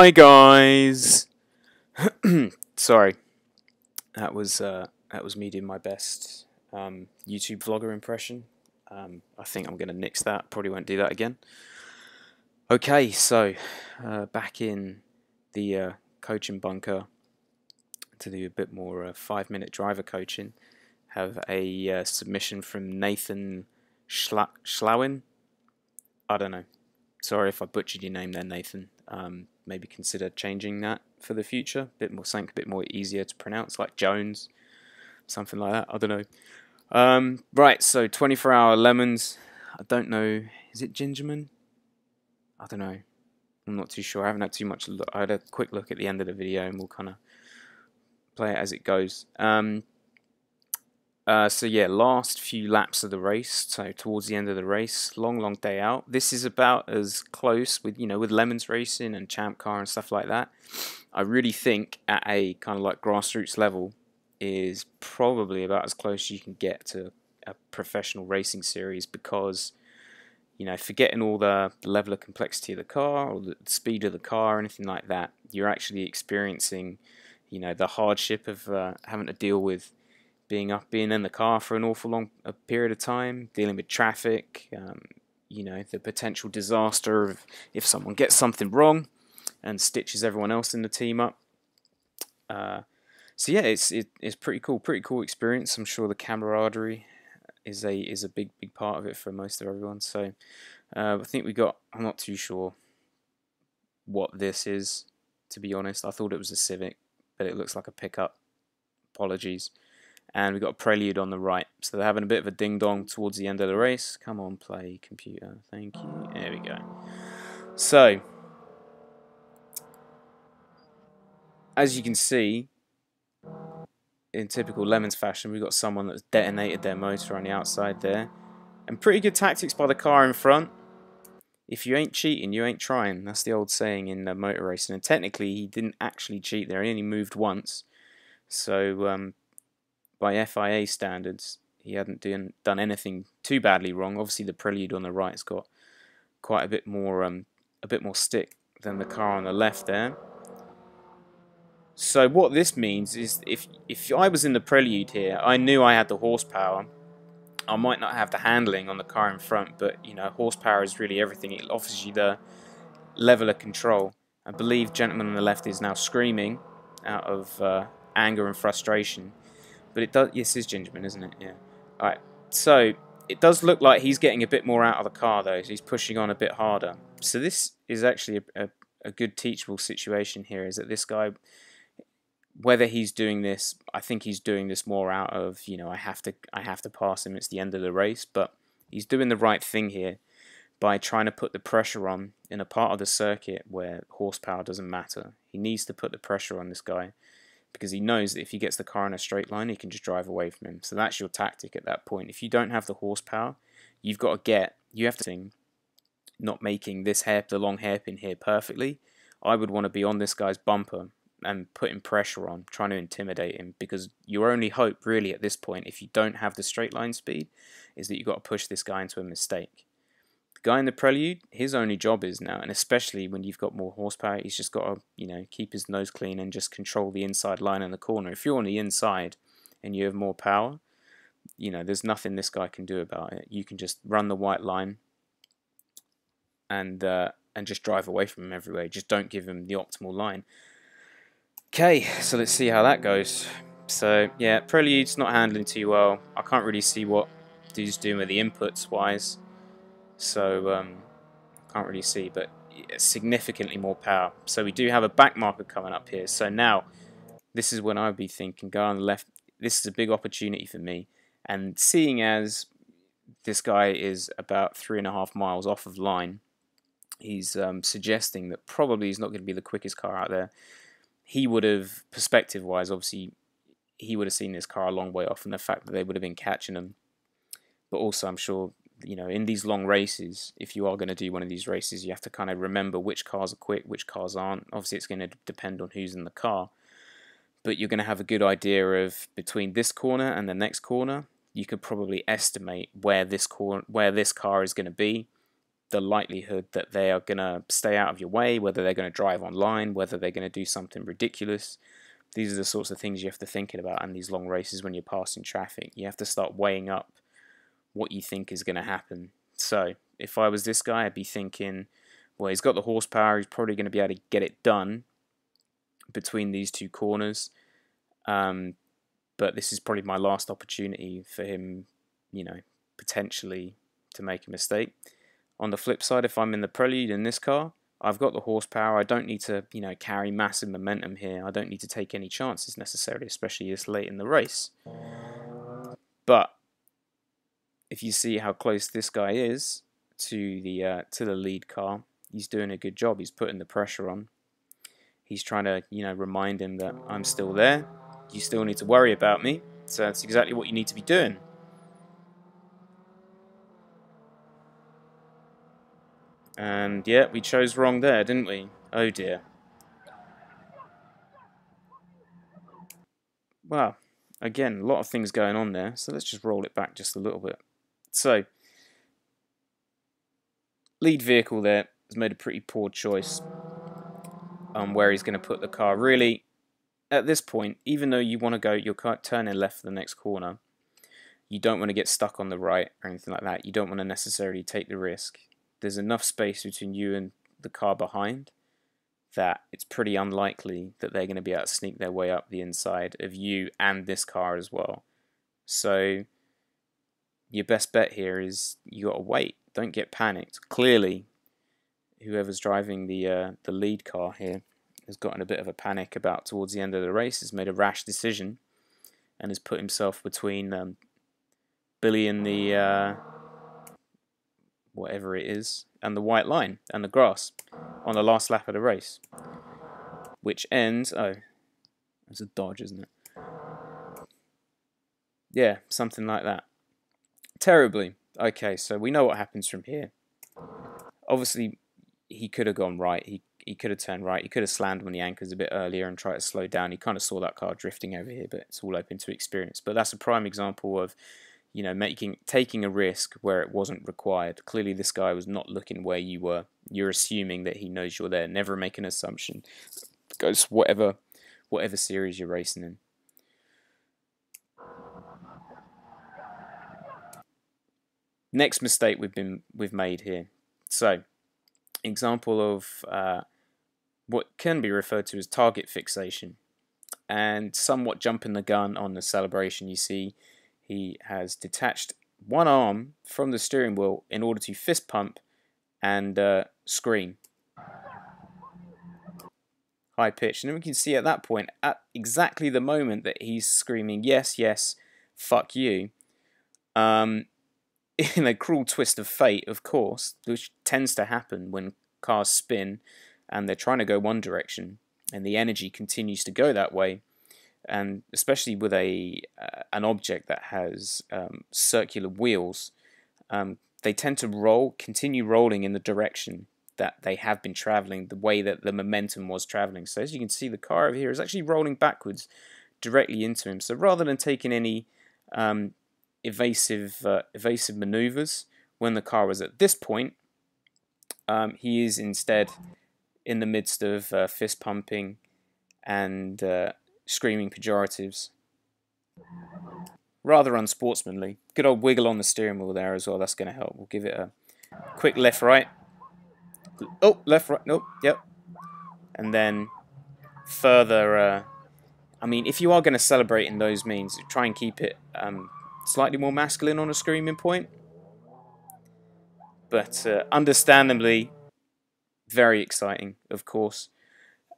Hi guys. Sorry, that was me doing my best YouTube vlogger impression. I think I'm gonna nix that. Probably won't do that again. Okay, so back in the coaching bunker to do a bit more 5-minute driver coaching. Have a submission from Nathan Schlawin. I don't know. Sorry if I butchered your name there, Nathan. Maybe consider changing that for the future. Something a bit more easier to pronounce, like Jones, something like that. I don't know. Right, so 24-hour lemons. I don't know. Is it Gingerman? I don't know. I'm not too sure. I haven't had too much look. I had a quick look at the end of the video, and we'll kind of play it as it goes. So yeah, last few laps of the race, so towards the end of the race, long day out. This is about as close with with Lemons racing and Champ Car and stuff like that. I really think at a kind of like grassroots level is probably about as close as you can get to a professional racing series, because forgetting all the level of complexity of the car or the speed of the car or anything like that, you're actually experiencing the hardship of having to deal with being in the car for an awful long period of time, dealing with traffic, the potential disaster of if someone gets something wrong and stitches everyone else in the team up. So yeah, it's pretty cool experience. I'm sure the camaraderie is a big part of it for most of everyone. So I think I'm not too sure what this is, to be honest. I thought it was a Civic, but it looks like a pickup. Apologies. And we've got a Prelude on the right. So they're having a bit of a ding-dong towards the end of the race. Come on, play, computer. Thank you. There we go. So, as you can see, in typical Lemons fashion, we've got someone that's detonated their motor on the outside there. And pretty good tactics by the car in front. If you ain't cheating, you ain't trying. That's the old saying in motor racing. And technically, he didn't actually cheat there. He only moved once. So, by FIA standards, he hadn't done anything too badly wrong. Obviously, the Prelude on the right's got quite a bit more stick than the car on the left there. So what this means is, if I was in the Prelude here, I knew I had the horsepower. I might not have the handling on the car in front, but horsepower is really everything. It offers you the level of control. I believe gentleman on the left is now screaming out of anger and frustration. But it does. Yes, it's Gingerman, isn't it? Yeah. All right. So it does look like he's getting a bit more out of the car, though. So he's pushing on a bit harder. So this is actually a good teachable situation here. Is that this guy, whether he's doing this, I think he's doing this more out of I have to pass him. It's the end of the race, but he's doing the right thing here by trying to put the pressure on in a part of the circuit where horsepower doesn't matter. He needs to put the pressure on this guy, because he knows that if he gets the car in a straight line, he can just drive away from him. So that's your tactic at that point. If you don't have the horsepower, you have to not making the long hairpin here perfectly. I would want to be on this guy's bumper and putting pressure on, trying to intimidate him, because your only hope really at this point, if you don't have the straight line speed, is that you've got to push this guy into a mistake. The guy in the Prelude, his only job is now, and especially when you've got more horsepower, he's just got to, keep his nose clean and just control the inside line in the corner. If you're on the inside and you have more power, there's nothing this guy can do about it. You can just run the white line and just drive away from him everywhere. Just don't give him the optimal line. Okay, so let's see how that goes. So yeah, Prelude's not handling too well. I can't really see what dude's doing with the inputs wise. So can't really see, but significantly more power. So we do have a back marker coming up here. So now this is when I would be thinking, go on the left. This is a big opportunity for me. And seeing as this guy is about 3.5 miles off of line, he's suggesting that probably he's not going to be the quickest car out there. He would have, perspective-wise, obviously, he would have seen this car a long way off, and the fact that they would have been catching him. But also, I'm sure, in these long races, if you are going to do one of these races, you have to kind of remember which cars are quick, which cars aren't. Obviously, it's going to depend on who's in the car. But you're going to have a good idea of, between this corner and the next corner, you could probably estimate where this car is going to be. the likelihood that they are going to stay out of your way, whether they're going to drive on line, whether they're going to do something ridiculous. These are the sorts of things you have to think about in these long races when you're passing traffic. You have to start weighing up what you think is going to happen. So if I was this guy, I'd be thinking, well, he's got the horsepower, he's probably going to be able to get it done between these two corners. But this is probably my last opportunity for him, you know, potentially to make a mistake. On the flip side, if I'm in the Prelude in this car, I've got the horsepower. I don't need to, you know, carry massive momentum here. I don't need to take any chances necessarily, especially this late in the race. But if you see how close this guy is to the lead car, he's doing a good job. He's putting the pressure on. He's trying to, you know, remind him that I'm still there. You still need to worry about me. So that's exactly what you need to be doing. And yeah, we chose wrong there, didn't we? Oh dear. Well, again, a lot of things going on there. So let's just roll it back just a little bit. So, lead vehicle there has made a pretty poor choice on where he's going to put the car. Really, at this point, even though you want to go, you're turning left for the next corner, you don't want to get stuck on the right or anything like that. You don't want to necessarily take the risk. There's enough space between you and the car behind that it's pretty unlikely that they're going to be able to sneak their way up the inside of you and this car as well. So your best bet here is you got to wait. Don't get panicked. Clearly, whoever's driving the lead car here has gotten a bit of a panic about towards the end of the race, has made a rash decision, and has put himself between Billy and the whatever it is, and the white line and the grass on the last lap of the race, which ends. Oh, it's a dodge, isn't it? Yeah, something like that. Terribly. Okay, so we know what happens from here. Obviously, he could have gone right. He could have turned right. He could have slammed on the anchors a bit earlier and tried to slow down. He kind of saw that car drifting over here, but it's all open to experience. But that's a prime example of, you know, taking a risk where it wasn't required. Clearly, this guy was not looking where you were. You're assuming that he knows you're there. Never make an assumption. It goes whatever series you're racing in. Next mistake we've made here. So, example of what can be referred to as target fixation, and somewhat jumping the gun on the celebration. You see, he has detached one arm from the steering wheel in order to fist pump and scream. High pitch. And then we can see at that point, at exactly the moment that he's screaming, yes, yes, fuck you, in a cruel twist of fate, of course, which tends to happen when cars spin and they're trying to go one direction and the energy continues to go that way, and especially with an object that has circular wheels, they tend to continue rolling in the direction that they have been traveling, the way that the momentum was traveling. So as you can see, the car over here is actually rolling backwards directly into him. So rather than taking any evasive maneuvers when the car was at this point, he is instead in the midst of fist pumping and screaming pejoratives. Rather unsportsmanly. Good old wiggle on the steering wheel there as well. That's going to help. We'll give it a quick left right. Oh, left right. Nope. Yep. And then further. I mean, if you are going to celebrate in those means, try and keep it slightly more masculine on a screaming point. But understandably, very exciting, of course.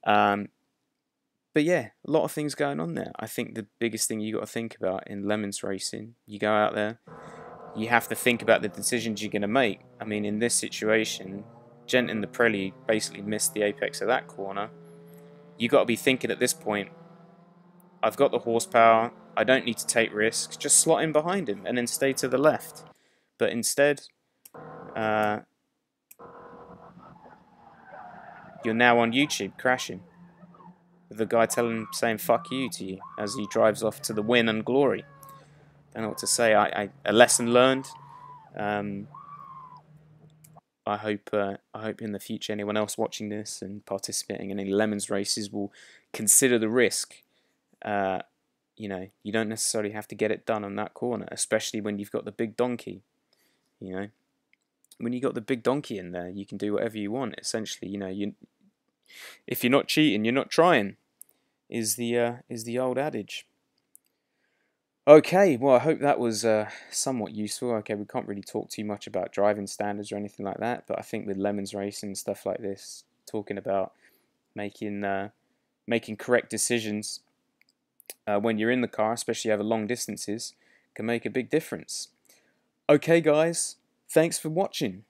But yeah, a lot of things going on there. I think the biggest thing you got to think about in Lemons racing, you go out there, you have to think about the decisions you're going to make. I mean, in this situation, Gent in the Prelude basically missed the apex of that corner. You got to be thinking at this point, I've got the horsepower, I don't need to take risks, just slot in behind him and then stay to the left. But instead, you're now on YouTube crashing, with the guy saying fuck you to you as he drives off to the win and glory. Don't know what to say. A lesson learned. I hope in the future anyone else watching this and participating in any lemons races will consider the risk. You know, you don't necessarily have to get it done on that corner, especially when you've got the big donkey. You know, when you got the big donkey in there, you can do whatever you want. Essentially, you know, if you're not cheating, you're not trying. Is the old adage. Okay, well, I hope that was somewhat useful. Okay, we can't really talk too much about driving standards or anything like that, but I think with lemons racing and stuff like this, talking about making correct decisions when you're in the car, especially over long distances, can make a big difference. Okay, guys, thanks for watching.